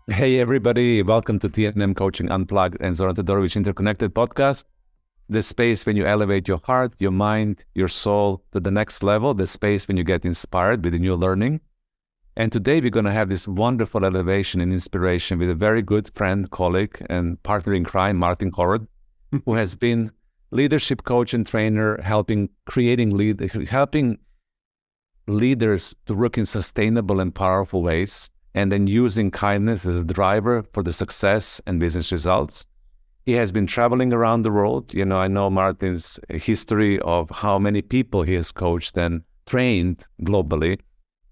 Hey everybody, welcome to TNM Coaching Unplugged and Zoran Todorovic Interconnected podcast. The space when you elevate your heart, your mind, your soul to the next level, the space when you get inspired with a new learning. And today we're going to have this wonderful elevation and inspiration with a very good friend, colleague, and partner in crime, Martin Haworth, who has been leadership coach and trainer, helping leaders to work in sustainable and powerful ways, and then using kindness as a driver for the success and business results. He has been traveling around the world. I know Martin's history of how many people he has coached and trained globally,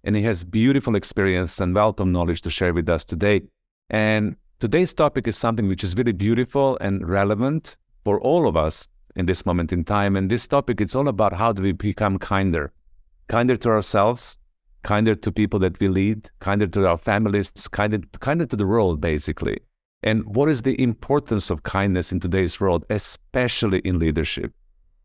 and he has beautiful experience and wealth of knowledge to share with us today. And today's topic is something which is really beautiful and relevant for all of us in this moment in time. And this topic, it's all about how do we become kinder to ourselves, kinder to people that we lead, kinder to our families, kinder to the world, basically. And what is the importance of kindness in today's world, especially in leadership?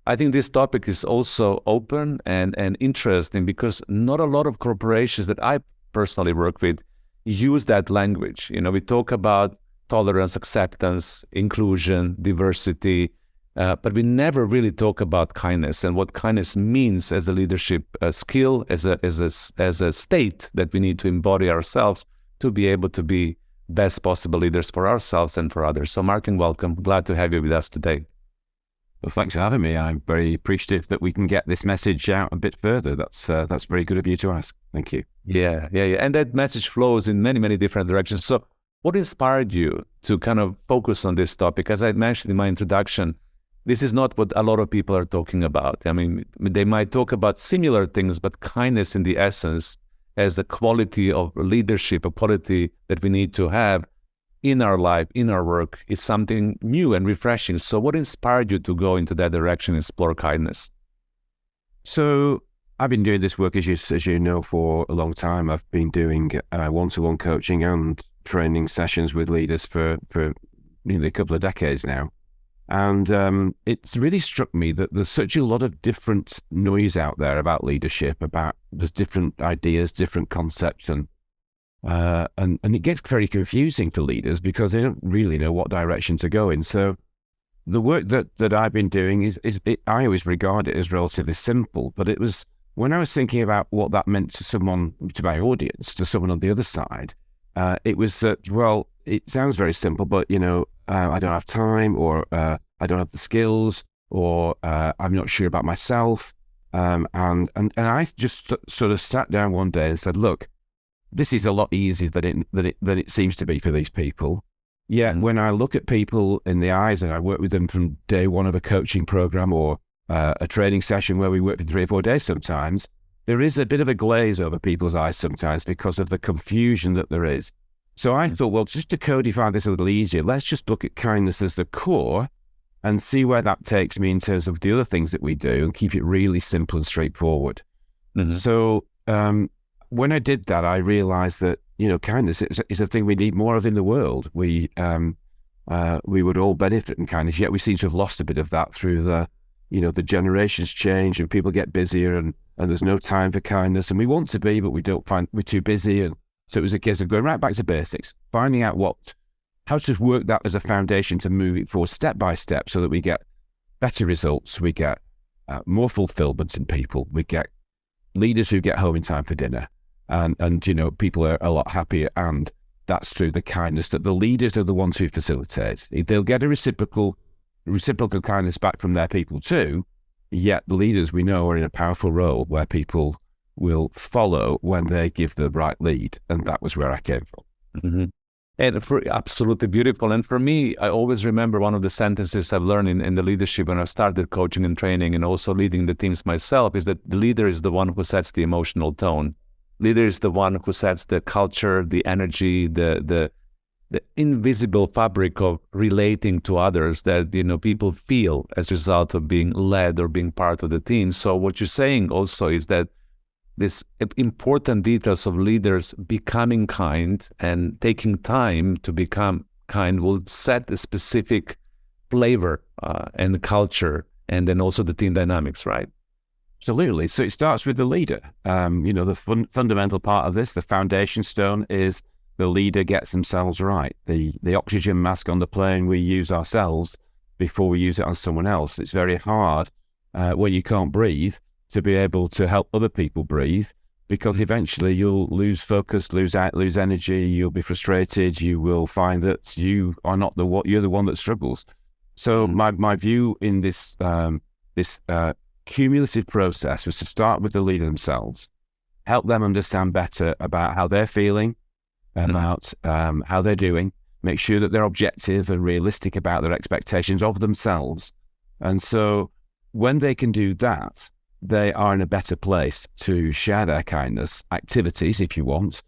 I think this topic is also open and interesting because not a lot of corporations that I personally work with use that language. We talk about tolerance, acceptance, inclusion, diversity, but we never really talk about kindness and what kindness means as a leadership skill, as a state that we need to embody ourselves to be able to be best possible leaders for ourselves and for others. So Martin, welcome. Glad to have you with us today. Well, thanks for having me. I'm very appreciative that we can get this message out a bit further. That's very good of you to ask. Thank you. Yeah. And that message flows in many, many different directions. So what inspired you to kind of focus on this topic? As I mentioned in my introduction, this is not what a lot of people are talking about. I mean, they might talk about similar things, but kindness in the essence as a quality of leadership, a quality that we need to have in our life, in our work, is something new and refreshing. So what inspired you to go into that direction and explore kindness? So I've been doing this work, as you know, for a long time. I've been doing one-to-one coaching and training sessions with leaders for nearly a couple of decades now. And it's really struck me that there's such a lot of different noise out there about leadership, about there's different ideas, different concepts, and it gets very confusing for leaders because they don't really know what direction to go in. So the work that I've been doing I always regard it as relatively simple, but it was when I was thinking about what that meant to my audience, to someone on the other side, it was that, well, it sounds very simple, but I don't have time, or I don't have the skills, or I'm not sure about myself. And I just sort of sat down one day and said, look, this is a lot easier than it seems to be for these people. Yet when I look at people in the eyes and I work with them from day one of a coaching program or a training session where we work for 3 or 4 days sometimes, there is a bit of a glaze over people's eyes sometimes because of the confusion that there is. So I thought, well, just to codify this a little easier, let's just look at kindness as the core and see where that takes me in terms of the other things that we do and keep it really simple and straightforward. Mm-hmm. So when I did that, I realized that, kindness is a thing we need more of in the world. We would all benefit from kindness, yet we seem to have lost a bit of that through the generations change and people get busier and there's no time for kindness, and we want to be, but we're too busy. And so it was a case of going right back to basics, finding out how to work that as a foundation to move it forward step by step so that we get better results, we get more fulfillment in people, we get leaders who get home in time for dinner, and people are a lot happier, and that's through the kindness that the leaders are the ones who facilitate. They'll get a reciprocal kindness back from their people too, yet the leaders we know are in a powerful role where people will follow when they give the right lead, and that was where I came from. Mm-hmm. And absolutely beautiful. And for me, I always remember one of the sentences I've learned in the leadership when I started coaching and training and also leading the teams myself, is that the leader is the one who sets the emotional tone. Leader is the one who sets the culture, the energy, the invisible fabric of relating to others that people feel as a result of being led or being part of the team. So what you're saying also is that this important details of leaders becoming kind and taking time to become kind will set a specific flavor and culture, and then also the team dynamics, right? Absolutely. So it starts with the leader. The fundamental part of this, the foundation stone, is the leader gets themselves right. The oxygen mask on the plane, we use ourselves before we use it on someone else. It's very hard when you can't breathe to be able to help other people breathe, because eventually you'll lose focus, lose energy, you'll be frustrated, you will find that you are not you're the one that struggles. So my view in this cumulative process was to start with the leader themselves, help them understand better about how they're feeling, about how they're doing, make sure that they're objective and realistic about their expectations of themselves. And so when they can do that, they are in a better place to share their kindness activities, if you want,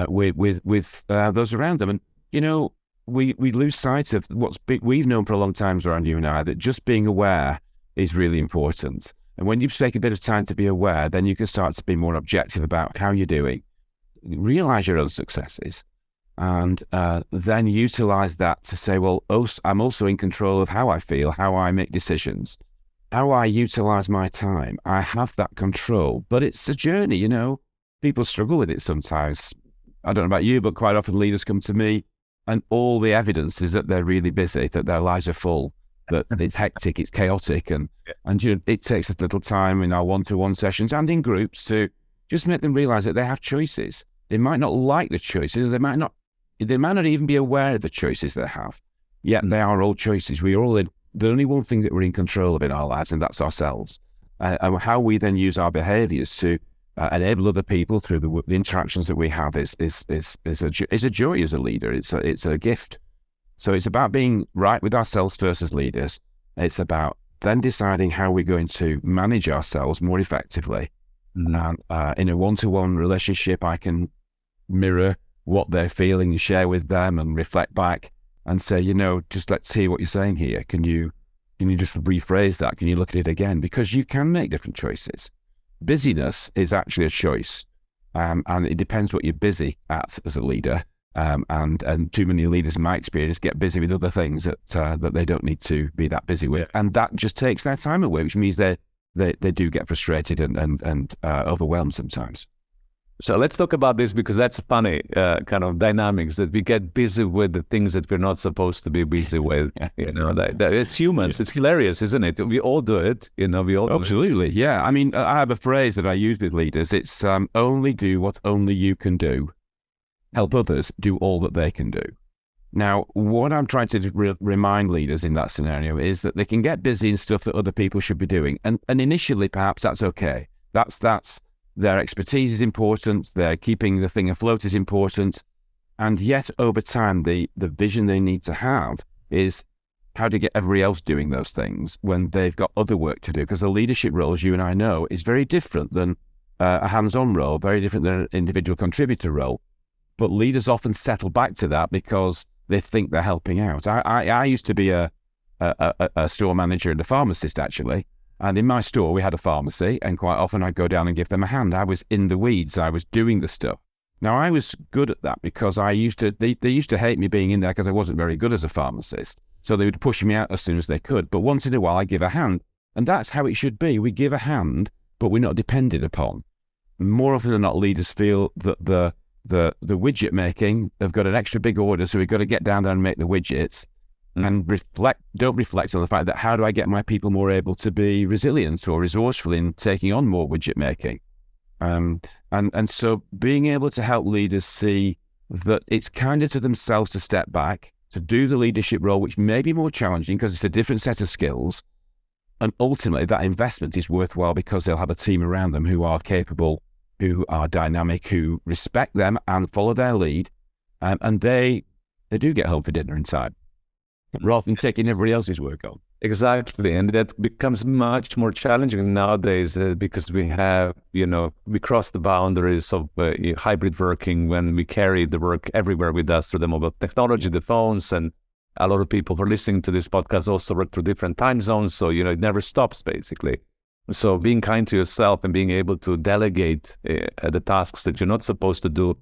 with those around them. And, you know, we lose sight of we've known for a long time around you and I, that just being aware is really important. And when you take a bit of time to be aware, then you can start to be more objective about how you're doing, realize your own successes, and then utilize that to say, well, I'm also in control of how I feel, how I make decisions, how I utilize my time. I have that control, but it's a journey, you know. People struggle with it sometimes. I don't know about you, but quite often leaders come to me and all the evidence is that they're really busy, that their lives are full, that it's hectic, it's chaotic. And you know, it takes a little time in our one-to-one sessions and in groups to just make them realize that they have choices. They might not like the choices, they might not even be aware of the choices they have, yet they are all choices. We are all in. The only one thing that we're in control of in our lives, and that's ourselves. And how we then use our behaviours to enable other people through the interactions that we have is a joy as a leader. It's a gift. So it's about being right with ourselves first as leaders. It's about then deciding how we're going to manage ourselves more effectively. And in a one-to-one relationship, I can mirror what they're feeling and share with them and reflect back and say, you know, just let's hear what you're saying here. Can you just rephrase that? Can you look at it again? Because you can make different choices. Busyness is actually a choice, and it depends what you're busy at as a leader. And too many leaders, in my experience, get busy with other things that they don't need to be that busy with, and that just takes their time away, which means they do get frustrated and overwhelmed sometimes. So let's talk about this, because that's a funny kind of dynamics, that we get busy with the things that we're not supposed to be busy with. You know, that it's humans. It's hilarious, isn't it? We all do it. You know, we all absolutely. Yeah. I mean, I have a phrase that I use with leaders. It's only do what only you can do. Help others do all that they can do. Now, what I'm trying to remind leaders in that scenario is that they can get busy in stuff that other people should be doing, and initially perhaps that's okay. That's their expertise is important, their keeping the thing afloat is important, and yet over time the vision they need to have is how to get everybody else doing those things when they've got other work to do, because a leadership role, as you and I know, is very different than a hands-on role, very different than an individual contributor role. But leaders often settle back to that because they think they're helping out. I used to be a store manager and a pharmacist, actually. And in my store, we had a pharmacy, and quite often I'd go down and give them a hand. I was in the weeds. I was doing the stuff. Now, I was good at that because they used to hate me being in there because I wasn't very good as a pharmacist. So they would push me out as soon as they could. But once in a while, I give a hand. And that's how it should be. We give a hand, but we're not depended upon. More often than not, leaders feel that the widget making, they've got an extra big order, so we've got to get down there and make the widgets. And don't reflect on the fact that how do I get my people more able to be resilient or resourceful in taking on more widget making? And so being able to help leaders see that it's kinder to themselves to step back, to do the leadership role, which may be more challenging because it's a different set of skills. And ultimately that investment is worthwhile because they'll have a team around them who are capable, who are dynamic, who respect them and follow their lead. And they do get home for dinner inside, rather than taking everybody else's work on. Exactly. And that becomes much more challenging nowadays because we have, we cross the boundaries of hybrid working when we carry the work everywhere with us through the mobile technology, the phones, and a lot of people who are listening to this podcast also work through different time zones. So, it never stops basically. So being kind to yourself and being able to delegate the tasks that you're not supposed to do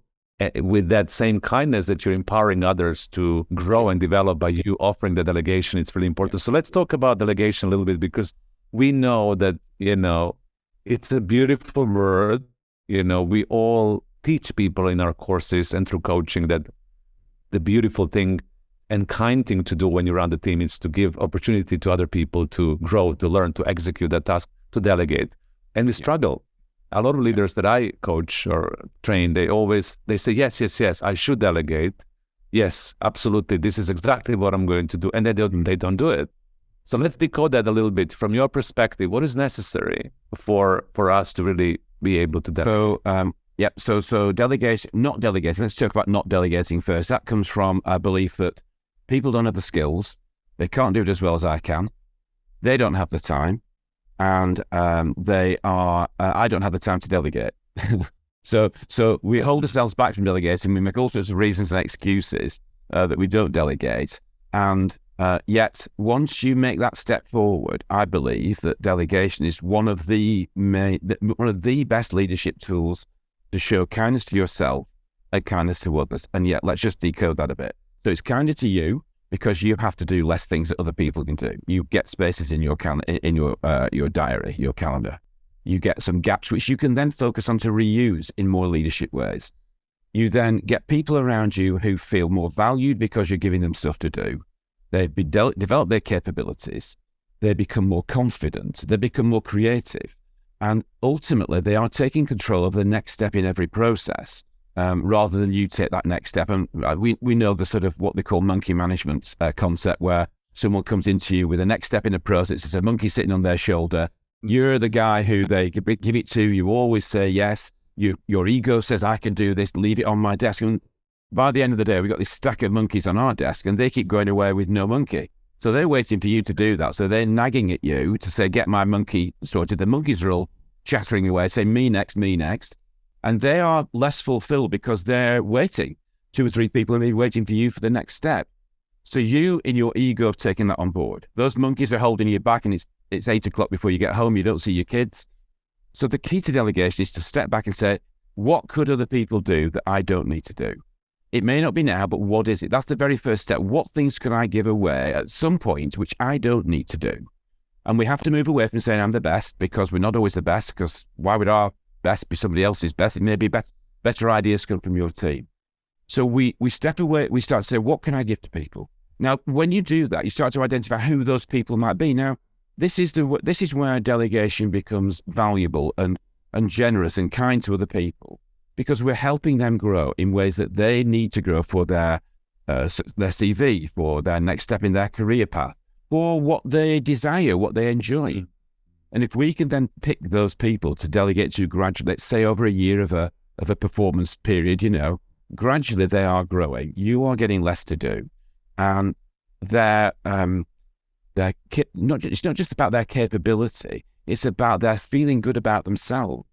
with that same kindness that you're empowering others to grow and develop by you offering the delegation, it's really important. So let's talk about delegation a little bit, because we know that, it's a beautiful word. We all teach people in our courses and through coaching that the beautiful thing and kind thing to do when you're around the team is to give opportunity to other people to grow, to learn, to execute that task, to delegate. And we struggle. A lot of leaders that I coach or train, they say, yes, I should delegate. Yes, absolutely. This is exactly what I'm going to do. And they don't do it. So let's decode that a little bit. From your perspective, what is necessary for us to really be able to delegate? So delegation, not delegating. Let's talk about not delegating first. That comes from a belief that people don't have the skills. They can't do it as well as I can. They don't have the time. And I don't have the time to delegate. So we hold ourselves back from delegating. We make all sorts of reasons and excuses that we don't delegate. And yet, once you make that step forward, I believe that delegation is one of the best leadership tools to show kindness to yourself and kindness to others. And yet, let's just decode that a bit. So it's kinder to you because you have to do less things that other people can do. You get spaces in your your diary, your calendar. You get some gaps which you can then focus on to reuse in more leadership ways. You then get people around you who feel more valued because you're giving them stuff to do. They develop their capabilities. They become more confident. They become more creative. And ultimately, they are taking control of the next step in every process, rather than you take that next step. And we know the sort of what they call monkey management concept, where someone comes into you with a next step in a process. It's a monkey sitting on their shoulder. You're the guy who they give it to. You always say yes. Your ego says, I can do this, leave it on my desk. And by the end of the day, we've got this stack of monkeys on our desk and they keep going away with no monkey. So they're waiting for you to do that. So they're nagging at you to say, get my monkey sorted. The monkeys are all chattering away, saying, me next, me next. And they are less fulfilled because they're waiting. 2 or 3 people are waiting for you for the next step. So you, in your ego, have taken that on board. Those monkeys are holding you back and it's 8 o'clock before you get home. You don't see your kids. So the key to delegation is to step back and say, what could other people do that I don't need to do? It may not be now, but what is it? That's the very first step. What things can I give away at some point which I don't need to do? And we have to move away from saying I'm the best, because we're not always the best, because why would our best be somebody else's best? It may be better ideas come from your team. So we step away, we start to say, what can I give to people? Now, when you do that, you start to identify who those people might be. Now, this is where delegation becomes valuable and generous and kind to other people, because we're helping them grow in ways that they need to grow for their CV, for their next step in their career path, for what they desire, what they enjoy. And if we can then pick those people to delegate to gradually, let's say over a year of a performance period, gradually they are growing. You are getting less to do, and it's not just about their capability, it's about their feeling good about themselves.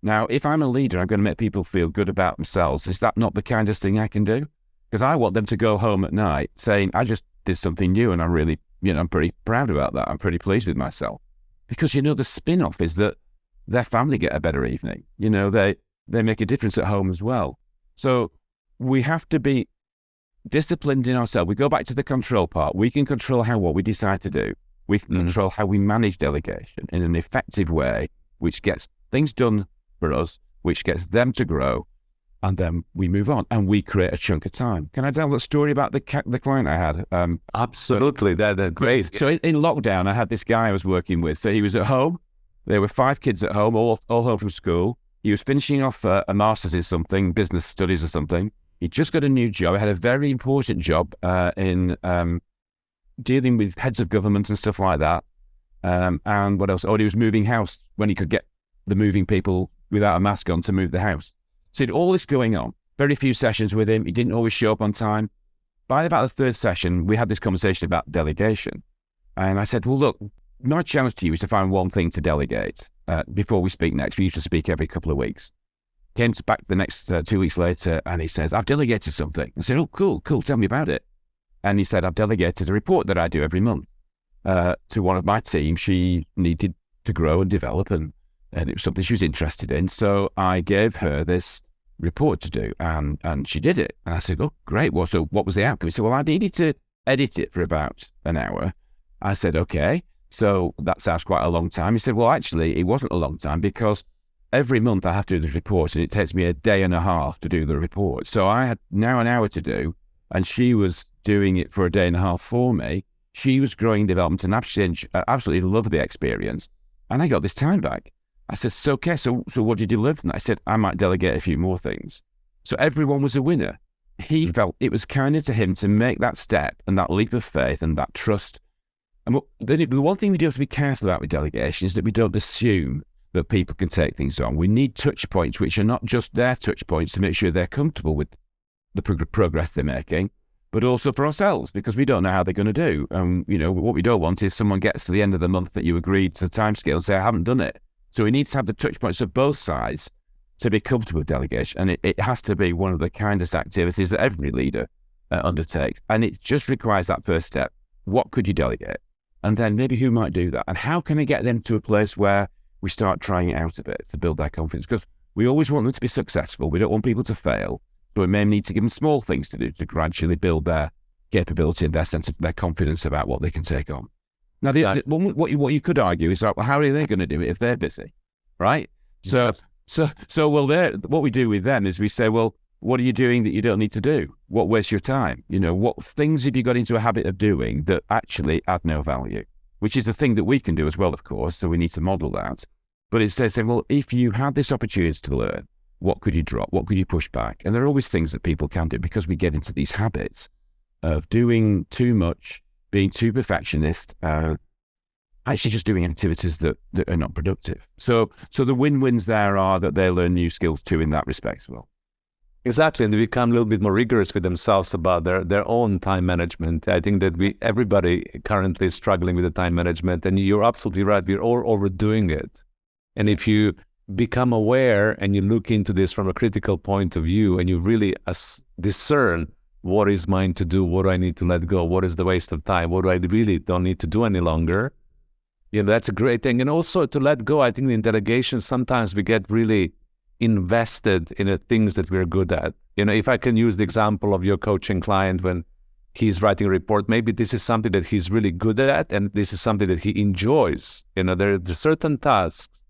Now, if I'm a leader, I'm going to make people feel good about themselves. Is that not the kindest thing I can do? Because I want them to go home at night saying, I just did something new and I'm really, I'm pretty proud about that. I'm pretty pleased with myself. Because, the spin-off is that their family get a better evening. They make a difference at home as well. So we have to be disciplined in ourselves. We go back to the control part. We can control what we decide to do. We can control how we manage delegation in an effective way, which gets things done for us, which gets them to grow, and then we move on and we create a chunk of time. Can I tell the story about the client I had? Absolutely, they're great. So in lockdown, I had this guy I was working with. So he was at home. There were 5 kids at home, all home from school. He was finishing off a master's in something, business studies or something. He just got a new job. He had a very important job in dealing with heads of government and stuff like that. And what else? He was moving house when he could get the moving people without a mask on to move the house. So he had all this going on. Very few sessions with him. He didn't always show up on time. By about the 3rd session, we had this conversation about delegation. And I said, well, look, my challenge to you is to find one thing to delegate before we speak next. We used to speak every couple of weeks. Came back the next 2 weeks later and he says, I've delegated something. I said, oh, cool, tell me about it. And he said, I've delegated a report that I do every month to one of my team. She needed to grow and develop and it was something she was interested in. So I gave her this report to do and she did it. And I said, oh, great. Well, so what was the outcome? He said, well, I needed to edit it for about an hour. I said, okay. So that sounds quite a long time. He said, well, actually, it wasn't a long time because every month I have to do the reports, and it takes me a day and a half to do the report. So I had now an hour to do, and she was doing it for a day and a half for me. She was growing development and absolutely loved the experience. And I got this time back. I said, so what did you learn from that? I said, I might delegate a few more things. So everyone was a winner. He felt it was kinder to him to make that step and that leap of faith and that trust. And the one thing we do have to be careful about with delegation is that we don't assume that people can take things on. We need touch points, which are not just their touch points to make sure they're comfortable with the progress they're making, but also for ourselves, because we don't know how they're going to do. What we don't want is someone gets to the end of the month that you agreed to the timescale and say, I haven't done it. So we need to have the touch points of both sides to be comfortable with delegation. And it has to be one of the kindest activities that every leader undertakes. And it just requires that first step. What could you delegate? And then maybe who might do that? And how can I get them to a place where we start trying it out a bit to build their confidence? Because we always want them to be successful. We don't want people to fail. So we may need to give them small things to do to gradually build their capability and their sense of their confidence about what they can take on. Now, what you could argue is, well, how are they going to do it if they're busy, right? What we do with them is we say, well, what are you doing that you don't need to do? What wastes your time? What things have you got into a habit of doing that actually add no value? Which is the thing that we can do as well, of course. So we need to model that. But it says, well, if you had this opportunity to learn, what could you drop? What could you push back? And there are always things that people can do because we get into these habits of doing too much, being too perfectionist, actually just doing activities that are not productive. So the win-wins there are that they learn new skills too in that respect as well. Exactly, and they become a little bit more rigorous with themselves about their own time management. I think that everybody currently is struggling with the time management, and you're absolutely right. We're all overdoing it. And if you become aware and you look into this from a critical point of view, and you really discern what is mine to do, what do I need to let go, what is the waste of time, what do I really don't need to do any longer, that's a great thing. And also to let go, I think in delegation, sometimes we get really invested in the things that we're good at. If I can use the example of your coaching client when he's writing a report, maybe this is something that he's really good at, and this is something that he enjoys. There are certain tasks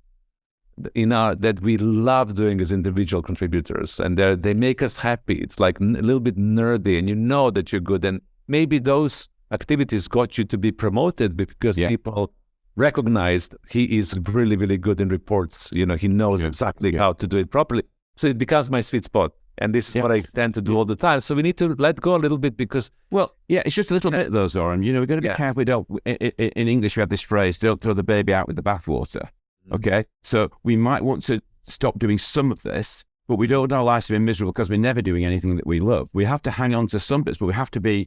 that we love doing as individual contributors, and they make us happy. It's like a little bit nerdy, and that you're good. And maybe those activities got you to be promoted because people recognized he is really, really good in reports. He knows exactly how to do it properly. So it becomes my sweet spot. And this is what I tend to do all the time. So we need to let go a little bit because... Well, it's just a little bit though, Zoran. We're going to be careful. In English, we have this phrase, don't throw the baby out with the bathwater. Okay? So we might want to stop doing some of this, but we don't want our lives to be miserable because we're never doing anything that we love. We have to hang on to some bits, but we have to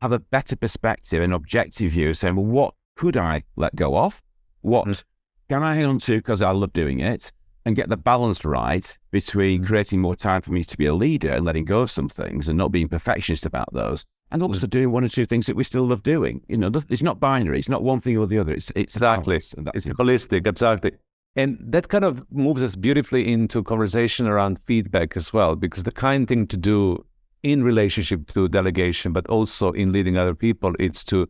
have a better perspective and objective view of saying, well, what could I let go of? What can I hang on to because I love doing it? And get the balance right between creating more time for me to be a leader and letting go of some things and not being perfectionist about those, and also doing one or two things that we still love doing. It's not binary. It's not one thing or the other. It's exactly. It's holistic. Exactly. And that kind of moves us beautifully into conversation around feedback as well, because the kind thing to do in relationship to delegation, but also in leading other people, it's to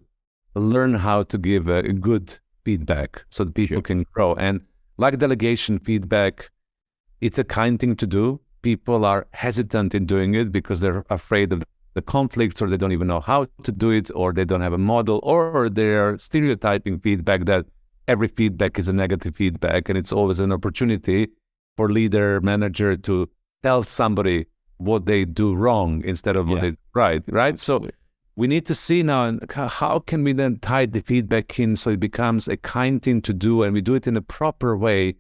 learn how to give a good feedback so that people can grow. And like delegation feedback, it's a kind thing to do. People are hesitant in doing it because they're afraid of the conflicts, or they don't even know how to do it, or they don't have a model, or they're stereotyping feedback that every feedback is a negative feedback, and it's always an opportunity for leader, manager to tell somebody what they do wrong instead of what they do right? Absolutely. So we need to see now how can we then tie the feedback in so it becomes a kind thing to do, and we do it in a proper way.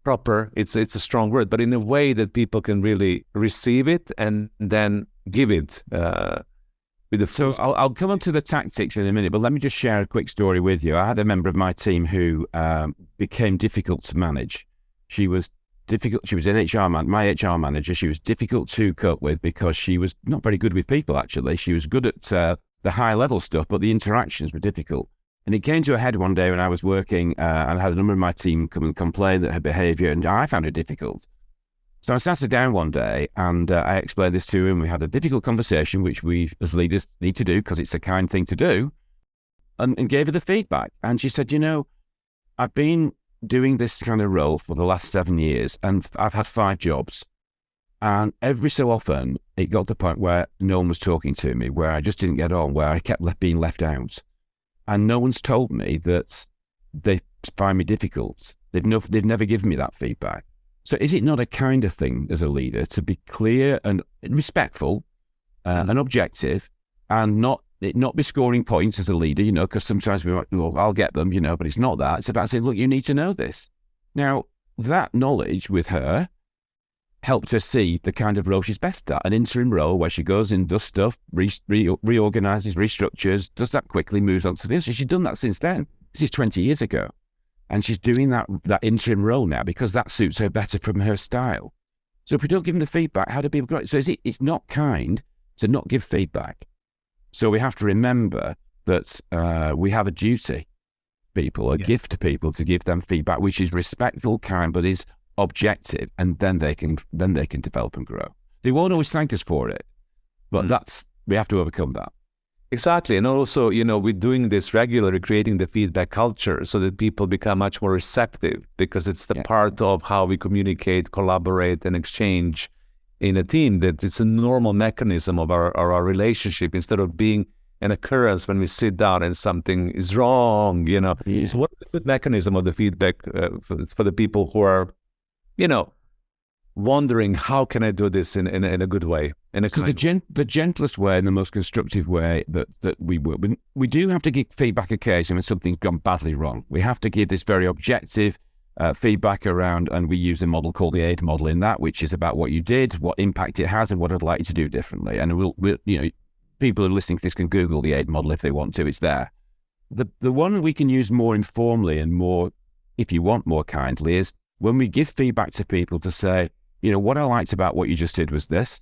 Proper, it's a strong word, but in a way that people can really receive it and then give it with the full. So I'll come on to the tactics in a minute, but let me just share a quick story with you. I had a member of my team who became difficult to manage. She was difficult. She was an my HR manager. She was difficult to cope with because she was not very good with people, actually. She was good at the high level stuff, but the interactions were difficult. And it came to a head one day when I was working and I had a number of my team come and complain that her behavior, and I found it difficult. So I sat her down one day and I explained this to him. We had a difficult conversation, which we as leaders need to do because it's a kind thing to do, and gave her the feedback. And she said, I've been doing this kind of role for the last 7 years, and I've had 5 jobs. And every so often, it got to the point where no one was talking to me, where I just didn't get on, where I kept being left out. And no one's told me that they find me difficult. They've never given me that feedback. So is it not a kind of thing as a leader to be clear and respectful and objective, and not be scoring points as a leader, because sometimes we might, well, I'll get them, but it's not that. It's about saying, look, you need to know this. Now, that knowledge with her helped her see the kind of role she's best at, an interim role where she goes in, does stuff, reorganizes, restructures, does that quickly, moves on to the other. So she's done that since then. This is 20 years ago. And she's doing that interim role now because that suits her better from her style. So if we don't give them the feedback, how do people grow? So it's not kind to not give feedback. So we have to remember that we have a duty, a gift to people, to give them feedback, which is respectful, kind, but is objective, and then they can develop and grow. They won't always thank us for it, but we have to overcome that. Exactly. And also, we're doing this regularly, creating the feedback culture so that people become much more receptive, because it's the part of how we communicate, collaborate, and exchange in a team, that it's a normal mechanism of our relationship, instead of being an occurrence when we sit down and something is wrong, So what is the good mechanism of the feedback for the people who are wondering, how can I do this in a good way? So the gentlest way and the most constructive way that we work, we do have to give feedback occasionally when something's gone badly wrong. We have to give this very objective feedback around, and we use a model called the AID model in that, which is about what you did, what impact it has, and what I'd like you to do differently. And we'll people who are listening to this can Google the AID model if they want to. It's there. The one we can use more informally and more, if you want, more kindly, is when we give feedback to people to say, what I liked about what you just did was this,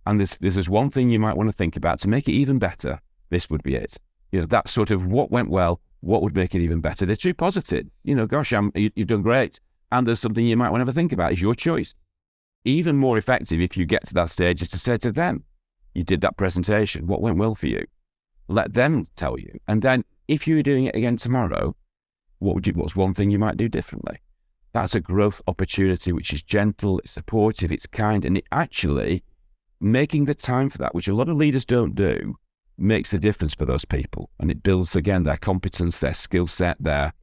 and there's one thing you might want to think about to make it even better. This would be it. That sort of what went well, what would make it even better. They're too positive. Gosh, you've done great. And there's something you might want to have a think about. It's your choice. Even more effective if you get to that stage is to say to them, you did that presentation. What went well for you? Let them tell you. And then if you were doing it again tomorrow, what's one thing you might do differently? That's a growth opportunity, which is gentle, it's supportive, it's kind, and it actually, making the time for that, which a lot of leaders don't do, makes a difference for those people. And it builds, again, their competence, their skill set, their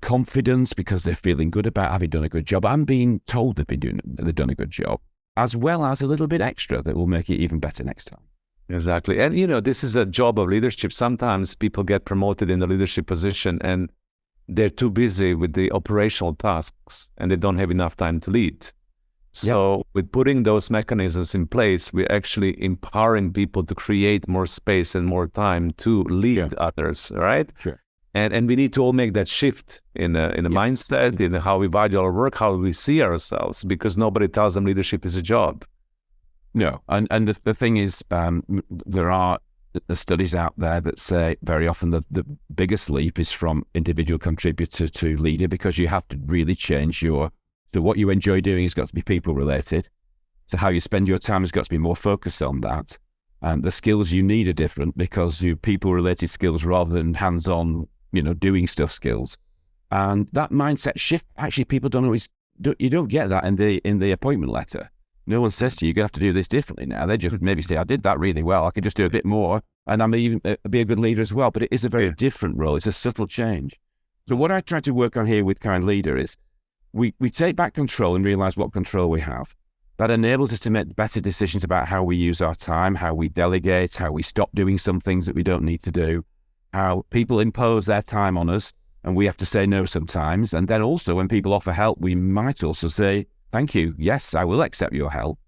confidence, because they're feeling good about having done a good job and being told they've done a good job, as well as a little bit extra that will make it even better next time. Exactly. And, this is a job of leadership. Sometimes people get promoted in the leadership position and they're too busy with the operational tasks and they don't have enough time to lead. So with putting those mechanisms in place, we're actually empowering people to create more space and more time to lead others, right? Sure. And we need to all make that shift in a mindset, in how we value our work, how we see ourselves, because nobody tells them leadership is a job. No. And the thing is, there are the studies out there that say very often the biggest leap is from individual contributor to leader, because you have to really change so what you enjoy doing has got to be people related. So how you spend your time has got to be more focused on that. And the skills you need are different, because you people related skills rather than hands-on, doing stuff skills. And that mindset shift, actually people don't always, you don't get that in the appointment letter. No one says to you, you're going to have to do this differently now. They just maybe say, I did that really well. I could just do a bit more and I'm even be a good leader as well. But it is a very different role. It's a subtle change. So what I try to work on here with Kind Leader is we take back control and realize what control we have. That enables us to make better decisions about how we use our time, how we delegate, how we stop doing some things that we don't need to do, how people impose their time on us and we have to say no sometimes. And then also when people offer help, we might also say, thank you. Yes, I will accept your help.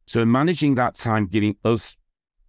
So managing that time, giving us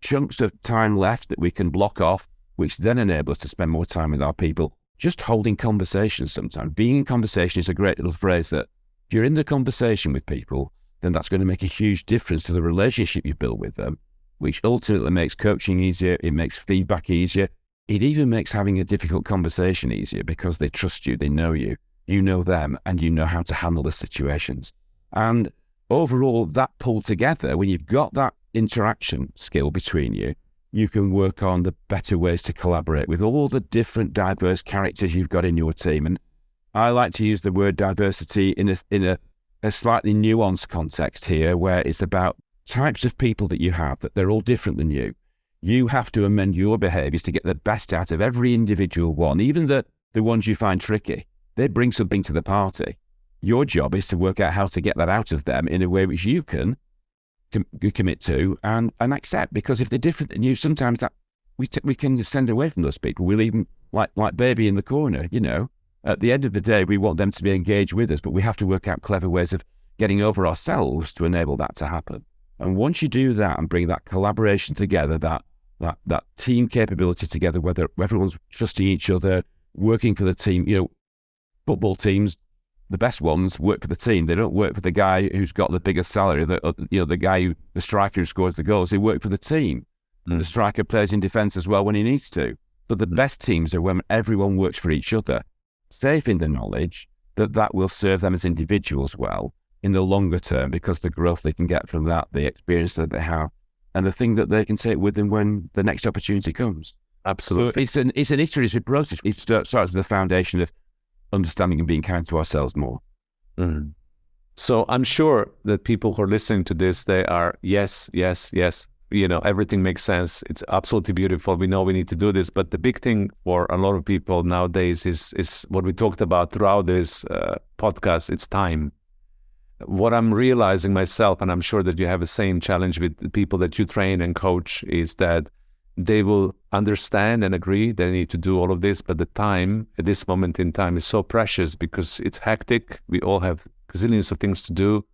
chunks of time left that we can block off, which then enable us to spend more time with our people, just holding conversations sometimes. Being in conversation is a great little phrase that if you're in the conversation with people, then that's going to make a huge difference to the relationship you build with them, which ultimately makes coaching easier. It makes feedback easier. It even makes having a difficult conversation easier because they trust you, they know you know them, and you know how to handle the situations. And overall, that pulled together, when you've got that interaction skill between you, you can work on the better ways to collaborate with all the different diverse characters you've got in your team. And I like to use the word diversity in a slightly nuanced context here, where it's about types of people that you have, that they're all different than you. You have to amend your behaviors to get the best out of every individual one, even the ones you find tricky. They bring something to the party. Your job is to work out how to get that out of them in a way which you can commit to and accept. Because if they're different than you, sometimes that we can descend away from those people. We'll even like baby in the corner, you know. At the end of the day, we want them to be engaged with us, but we have to work out clever ways of getting over ourselves to enable that to happen. And once you do that and bring that collaboration together, that team capability together, whether everyone's trusting each other, working for the team, you know, football teams, the best ones work for the team. They don't work for the guy who's got the biggest salary, the striker who scores the goals. They work for the team. The striker plays in defence as well when he needs to. But the best teams are when everyone works for each other, safe in the knowledge that will serve them as individuals well in the longer term, because the growth they can get from that, the experience that they have, and the thing that they can take with them when the next opportunity comes. Absolutely. So it's an iterative process. It starts with the foundation of understanding and being kind to ourselves more. So I'm sure that people who are listening to this, they are, yes. You know, everything makes sense. It's absolutely beautiful. We know we need to do this. But the big thing for a lot of people nowadays is what we talked about throughout this podcast. It's time. What I'm realizing myself, and I'm sure that you have the same challenge with the people that you train and coach, is that they will understand and agree they need to do all of this, but the time at this moment in time is so precious because it's hectic. We all have gazillions of things to do.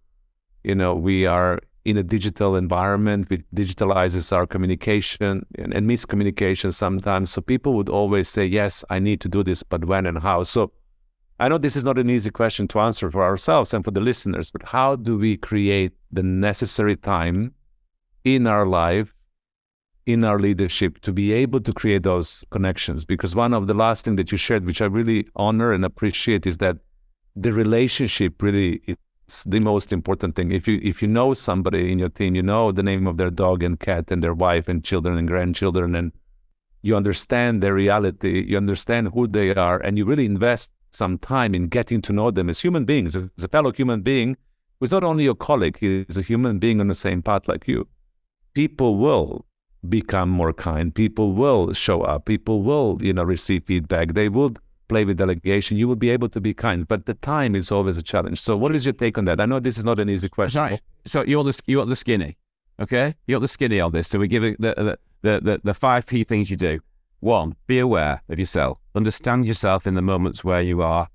You know, we are in a digital environment, which digitalizes our communication and miscommunication sometimes. So people would always say, yes, I need to do this, but when and how? So I know this is not an easy question to answer for ourselves and for the listeners, but how do we create the necessary time in our life, in our leadership, to be able to create those connections? Because one of the last things that you shared, which I really honor and appreciate, is that the relationship really is the most important thing. If you know somebody in your team, you know the name of their dog and cat and their wife and children and grandchildren, and you understand their reality, you understand who they are, and you really invest some time in getting to know them as human beings, as a fellow human being who's not only your colleague, he's a human being on the same path like you. People will become more kind. People will show up. People will, receive feedback. They would play with delegation. You will be able to be kind, but the time is always a challenge. So what is your take on that? I know this is not an easy question. Right. So you want the skinny, okay? You want the skinny on this. So we give it the 5 key things you do. 1, be aware of yourself. Understand yourself in the moments where you are,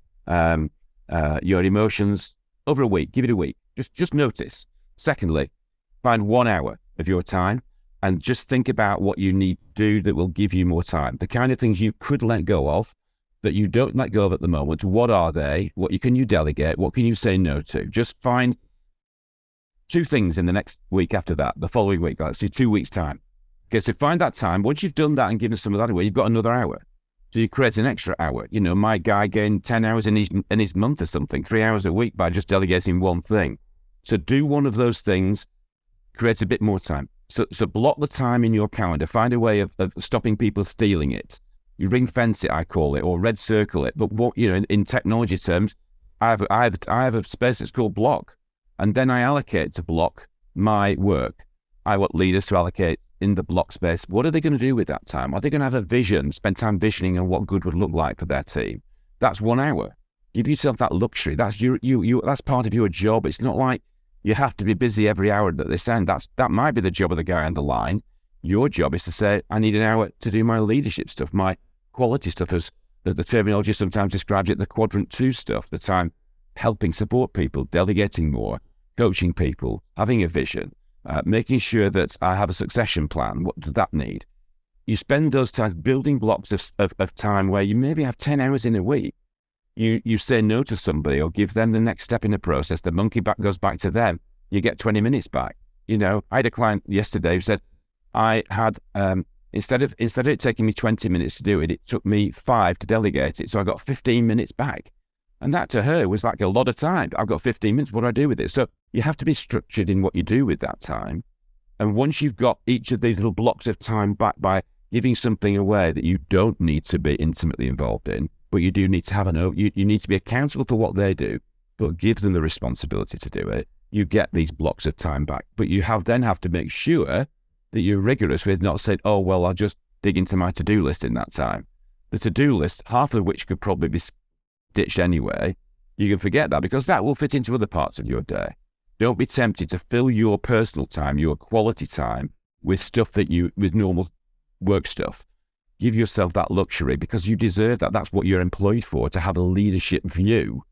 your emotions over a week. Give it a week. Just notice. Secondly, find 1 hour of your time and just think about what you need to do that will give you more time. The kind of things you could let go of that you don't let go of at the moment. What are they? What can you delegate? What can you say no to? Just find 2 things in the next week after that, the following week, let's say 2 weeks' time. Okay, so find that time. Once you've done that and given some of that away, you've got another hour. So you create an extra hour. My guy gained 10 hours in his month or something, 3 hours a week by just delegating one thing. So do one of those things, create a bit more time. So block the time in your calendar. Find a way of stopping people stealing it. You ring fence it, I call it, or red circle it. But what in technology terms, I have a space that's called block, and then I allocate to block my work. I want leaders to allocate in the block space. What are they going to do with that time? Are they going to have a vision, spend time visioning on what good would look like for their team? That's 1 hour. Give yourself that luxury. That's you. That's part of your job. It's not like you have to be busy every hour that they send. That might be the job of the guy on the line. Your job is to say, I need an hour to do my leadership stuff, my quality stuff, as the terminology sometimes describes it, the quadrant 2 stuff, the time helping support people, delegating more, coaching people, having a vision, making sure that I have a succession plan. What does that need? You spend those times building blocks of time where you maybe have 10 hours in a week. You say no to somebody or give them the next step in the process. The monkey back goes back to them. You get 20 minutes back. I had a client yesterday who said, I had, instead of it taking me 20 minutes to do it, it took me 5 to delegate it. So I got 15 minutes back. And that to her was like a lot of time. I've got 15 minutes. What do I do with it? So you have to be structured in what you do with that time. And once you've got each of these little blocks of time back by giving something away that you don't need to be intimately involved in, but you do need to have you need to be accountable for what they do, but give them the responsibility to do it. You get these blocks of time back, but you then have to make sure that you're rigorous with not saying, oh, well, I'll just dig into my to-do list in that time. The to-do list, half of which could probably be ditched anyway, you can forget that because that will fit into other parts of your day. Don't be tempted to fill your personal time, your quality time, with stuff with normal work stuff. Give yourself that luxury because you deserve that. That's what you're employed for, to have a leadership view.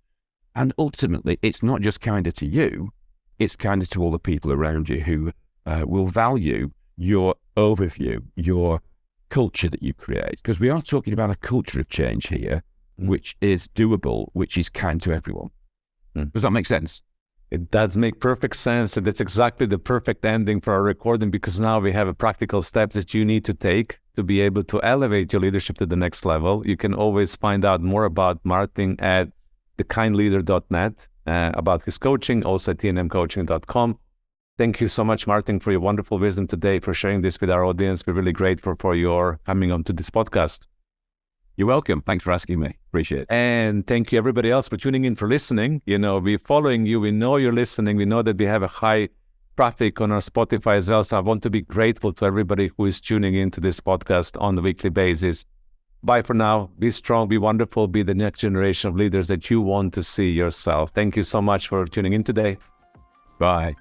And ultimately, it's not just kinder to you, it's kinder to all the people around you who will value your overview, your culture that you create. Because we are talking about a culture of change here, which is doable, which is kind to everyone. Does that make sense? It does make perfect sense. And that's exactly the perfect ending for our recording, because now we have a practical steps that you need to take to be able to elevate your leadership to the next level. You can always find out more about Martin at thekindleader.net, about his coaching, also at tnmcoaching.com. Thank you so much, Martin, for your wonderful wisdom today, for sharing this with our audience. We're really grateful for your coming on to this podcast. You're welcome. Thanks for asking me. Appreciate it. And thank you, everybody else, for tuning in, for listening. We're following you. We know you're listening. We know that we have a high traffic on our Spotify as well. So I want to be grateful to everybody who is tuning into this podcast on a weekly basis. Bye for now. Be strong, be wonderful, be the next generation of leaders that you want to see yourself. Thank you so much for tuning in today. Bye.